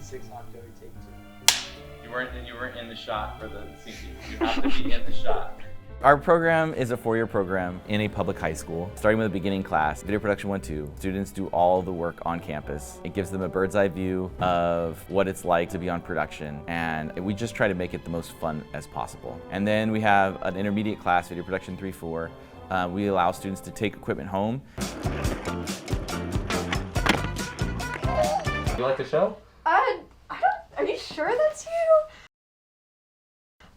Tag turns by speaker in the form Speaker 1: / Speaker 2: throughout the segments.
Speaker 1: 6 on Joey take 2.
Speaker 2: You weren't in the shot for the scene. You have to be in the shot. Our program is a 4-year program in a public high school, starting with a beginning class, Video Production 1-2. Students do all the work on campus. It gives them a bird's eye view of what it's like to be on production, and we just try to make it the most fun as possible. And then we have an intermediate class, Video Production 3-4. We allow students to take equipment home. You like the show?
Speaker 3: I don't, are you sure that's you?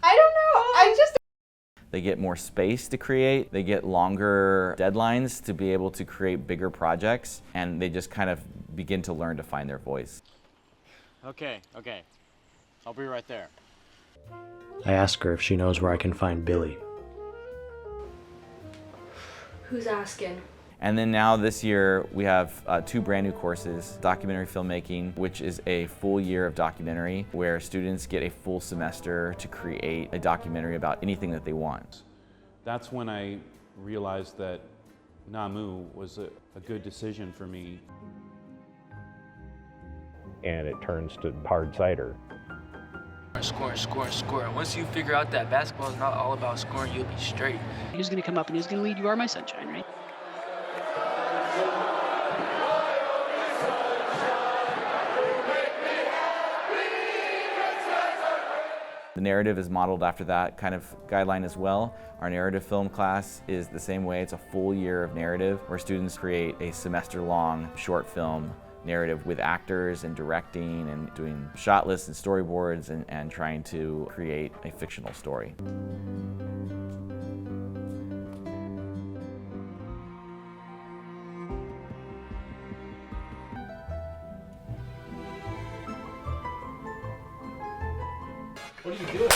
Speaker 3: I don't know,
Speaker 2: They get more space to create, they get longer deadlines to be able to create bigger projects, and they just kind of begin to learn to find their voice.
Speaker 4: Okay. I'll be right there.
Speaker 5: I ask her if she knows where I can find Billy.
Speaker 3: Who's asking?
Speaker 2: And then now this year we have 2 brand new courses, documentary filmmaking, which is a full year of documentary where students get a full semester to create a documentary about anything that they want.
Speaker 6: That's when I realized that NAMU was a good decision for me.
Speaker 7: And it turns to hard cider.
Speaker 8: Score. Once you figure out that basketball is not all about scoring, you'll be straight.
Speaker 9: Who's going to come up and who's going to lead? You are my sunshine, right?
Speaker 2: The narrative is modeled after that kind of guideline as well. Our narrative film class is the same way. It's a full year of narrative where students create a semester-long short film narrative with actors and directing and doing shot lists and storyboards and trying to create a fictional story.
Speaker 1: What are you doing?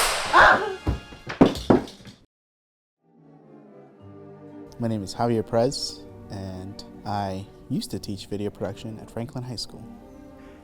Speaker 10: My name is Javier Perez, and I used to teach video production at Franklin High School.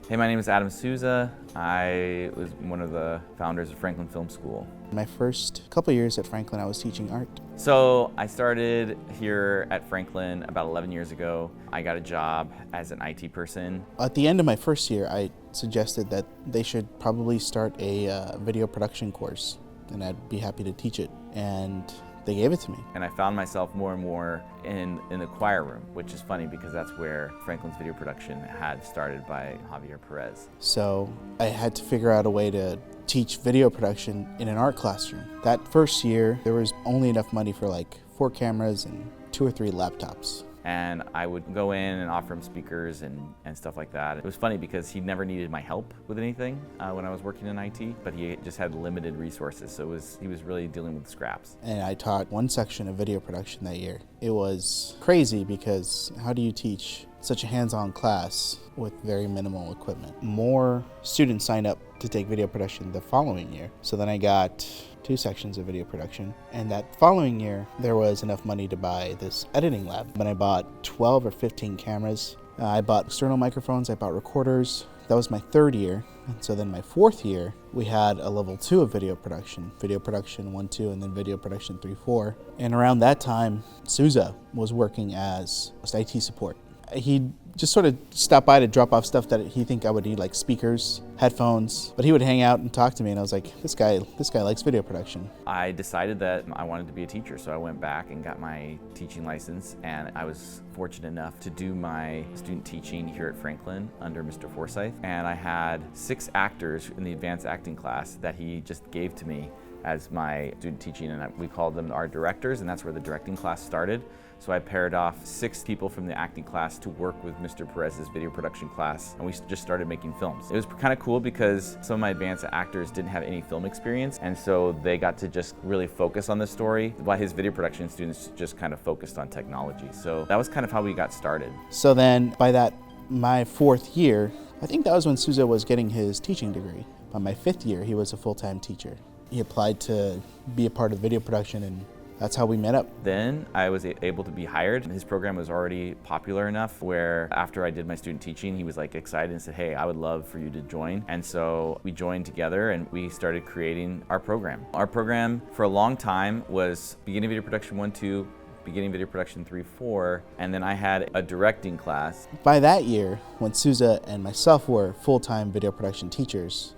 Speaker 2: Hey, my name is Souza. I was one of the founders of Franklin Film School.
Speaker 10: My first couple years at Franklin, I was teaching art.
Speaker 2: So I started here at Franklin about 11 years ago. I got a job as an IT person.
Speaker 10: At the end of my first year, I suggested that they should probably start a video production course, and I'd be happy to teach it. And they gave it to me.
Speaker 2: And I found myself more and more in the choir room, which is funny because that's where Franklin's video production had started by Javier Perez.
Speaker 10: So I had to figure out a way to teach video production in an art classroom. That first year, there was only enough money for like 4 cameras and 2 or 3 laptops.
Speaker 2: And I would go in and offer him speakers and stuff like that. It was funny because he never needed my help with anything when I was working in IT, but he just had limited resources, so he was really dealing with scraps.
Speaker 10: And I taught one section of video production that year. It was crazy because how do you teach such a hands-on class with very minimal equipment? More students signed up to take video production the following year. So then I got 2 sections of video production, and that following year there was enough money to buy this editing lab. But I bought 12 or 15 cameras. I bought external microphones, I bought recorders. That was my 3rd year, and so then my 4th year we had a level 2 of video production 1-2, and then video production 3-4. And around that time Souza was working as IT support. He just sort of stopped by to drop off stuff that he think I would need, like speakers, headphones, but he would hang out and talk to me, and I was like, this guy likes video production.
Speaker 2: I decided that I wanted to be a teacher, so I went back and got my teaching license, and I was fortunate enough to do my student teaching here at Franklin under Mr. Forsyth, and I had 6 actors in the advanced acting class that he just gave to me as my student teaching, and we called them our directors, and that's where the directing class started. So I paired off 6 people from the acting class to work with Mr. Perez's video production class, and we just started making films. It was kind of cool because some of my advanced actors didn't have any film experience, and so they got to just really focus on the story, while his video production students just kind of focused on technology. So that was kind of how we got started.
Speaker 10: So then by my 4th year, I think that was when Souza was getting his teaching degree. By my 5th year, he was a full-time teacher. He applied to be a part of video production, and that's how we met up.
Speaker 2: Then I was able to be hired. His program was already popular enough where after I did my student teaching, he was like excited and said, hey, I would love for you to join. And so we joined together and we started creating our program. Our program for a long time was beginning video production 1-2, beginning video production 3-4, and then I had a directing class.
Speaker 10: By that year, when Souza and myself were full-time video production teachers,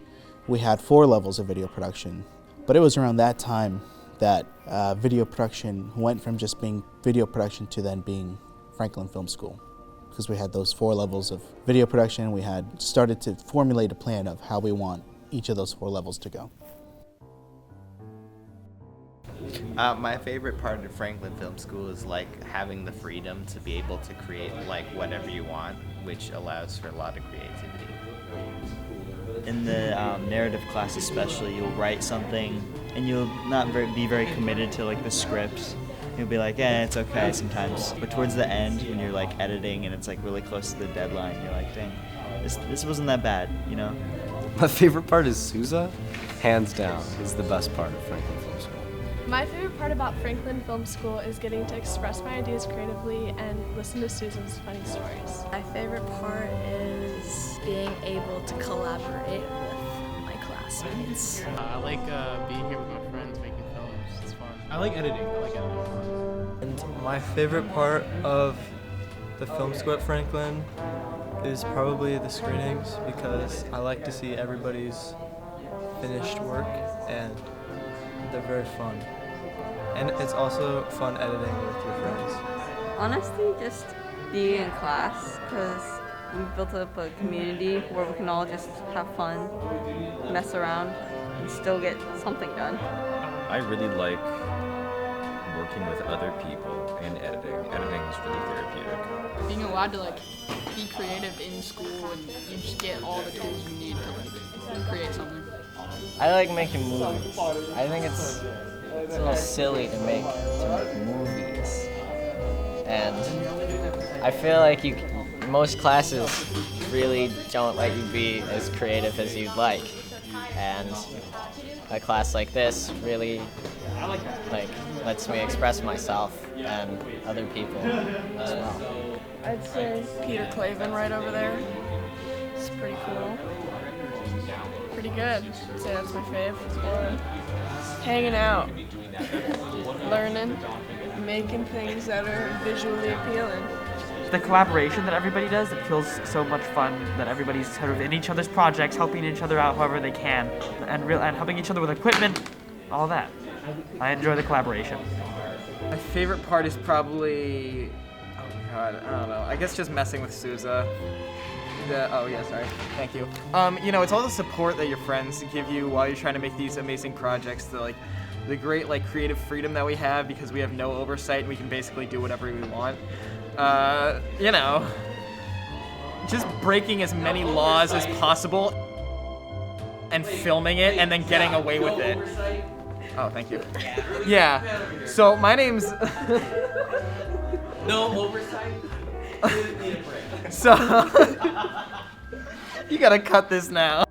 Speaker 10: we had 4 levels of video production. But it was around that time that video production went from just being video production to then being Franklin Film School. Because we had those 4 levels of video production, we had started to formulate a plan of how we want each of those 4 levels to go.
Speaker 11: My favorite part of Franklin Film School is like having the freedom to be able to create like whatever you want, which allows for a lot of creativity.
Speaker 12: In the narrative class especially, you'll write something and you'll not be very committed to like the script. You'll be like, it's okay sometimes. But towards the end, when you're like editing and it's like really close to the deadline, you're like, dang, this wasn't that bad, you know?
Speaker 13: My favorite part is Souza. Hands down, is the best part of Franklin Film School.
Speaker 3: My favorite part about Franklin Film School is getting to express my ideas creatively and listen to Susan's funny stories.
Speaker 14: My favorite part is being able to collaborate with my classmates.
Speaker 8: I like being here with my friends, making films. It's fun. I like editing.
Speaker 15: And my favorite part of the film school at Franklin is probably the screenings, because I like to see everybody's finished work and they're very fun. And it's also fun editing with your friends.
Speaker 16: Honestly, just being in class, because we've built up a community where we can all just have fun, mess around, and still get something done.
Speaker 2: I really like working with other people and editing. Editing is really therapeutic.
Speaker 9: Being allowed to like be creative in school and you just get all the tools you need to like create something.
Speaker 17: I like making movies. I think it's a little silly to make movies, and I feel like most classes really don't let you be as creative as you'd like, and a class like this really like lets me express myself and other people as well.
Speaker 3: I'd say Peter Clavin right over there. It's pretty cool. Pretty good. I'd say that's my fave. Hanging out, learning, making things that are visually appealing.
Speaker 18: The collaboration that everybody does, it feels so much fun that everybody's sort of in each other's projects, helping each other out however they can, and helping each other with equipment, all that. I enjoy the collaboration.
Speaker 19: My favorite part is probably, oh god, I don't know. I guess just messing with Souza. Thank you. You know, it's all the support that your friends give you while you're trying to make these amazing projects. The great creative freedom that we have because we have no oversight and we can basically do whatever we want. You know, just breaking as many laws as possible and filming it and then getting away with it. Oh, thank you. Yeah. So my name's.
Speaker 1: No oversight. You need a break.
Speaker 19: So you gotta cut this now.